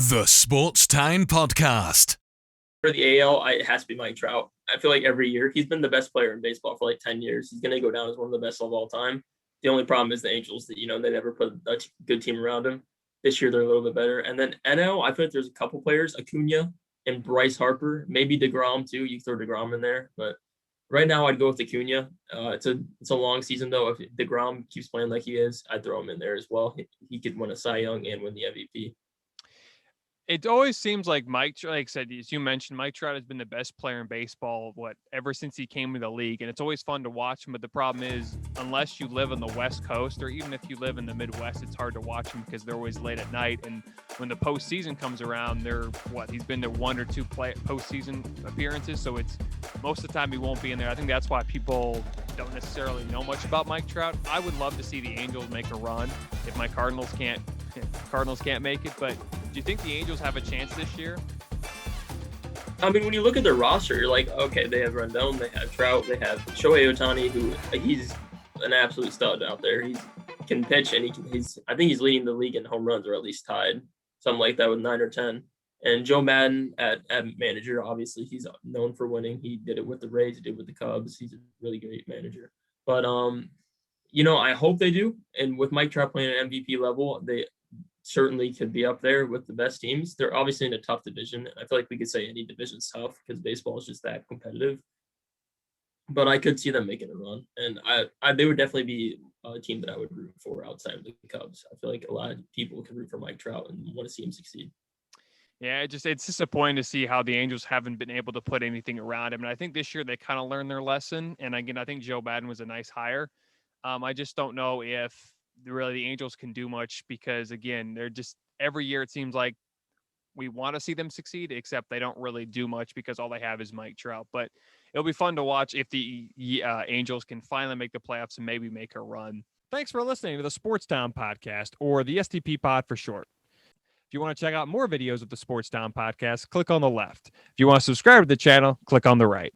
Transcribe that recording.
The Sports Time Podcast. For the AL, it has to be Mike Trout. I feel like every year he's been the best player in baseball for like 10 years. He's going to go down as one of the best of all time. The only problem is the Angels that, they never put a good team around him. This year, they're a little bit better. And then NL, I feel like there's a couple players, Acuna and Bryce Harper, maybe DeGrom too. You throw DeGrom in there, but right now I'd go with Acuna. It's a long season though. If DeGrom keeps playing like he is, I'd throw him in there as well. He could win a Cy Young and win the MVP. It always seems like Mike, like I said, as you mentioned, Mike Trout has been the best player in baseball, ever since he came to the league. And it's always fun to watch him. But the problem is, unless you live on the West Coast, or even if you live in the Midwest, it's hard to watch him because they're always late at night. And when the postseason comes around, he's been to one or two postseason appearances. So it's most of the time he won't be in there. I think that's why people don't necessarily know much about Mike Trout. I would love to see the Angels make a run if my Cardinals can't make it. But do you think the Angels have a chance this year? I mean, when you look at their roster, you're like, okay, they have Rendon, they have Trout, they have Shohei Ohtani, who he's an absolute stud out there. He can pitch, and I think he's leading the league in home runs, or at least tied, something like that with 9 or 10. And Joe Madden at manager, obviously, he's known for winning. He did it with the Rays, he did it with the Cubs. He's a really great manager. But I hope they do. And with Mike Trout playing at MVP level, they certainly could be up there with the best teams. They're obviously in a tough division. I feel like we could say any division's tough because baseball is just that competitive. But I could see them making a run, and they would definitely be a team that I would root for outside of the Cubs. I feel like a lot of people could root for Mike Trout and want to see him succeed. Yeah, it's disappointing to see how the Angels haven't been able to put anything around him. And I think this year they kind of learned their lesson. And again, I think Joe Madden was a nice hire. I just don't know if really the Angels can do much because, again, they're just every year it seems like we want to see them succeed, except they don't really do much because all they have is Mike Trout. But it'll be fun to watch if the Angels can finally make the playoffs and maybe make a run. Thanks for listening to the Sports Town Podcast, or the STP Pod for short. If you want to check out more videos of the Sports Town Podcast, click on the left. If you want to subscribe to the channel, click on the right.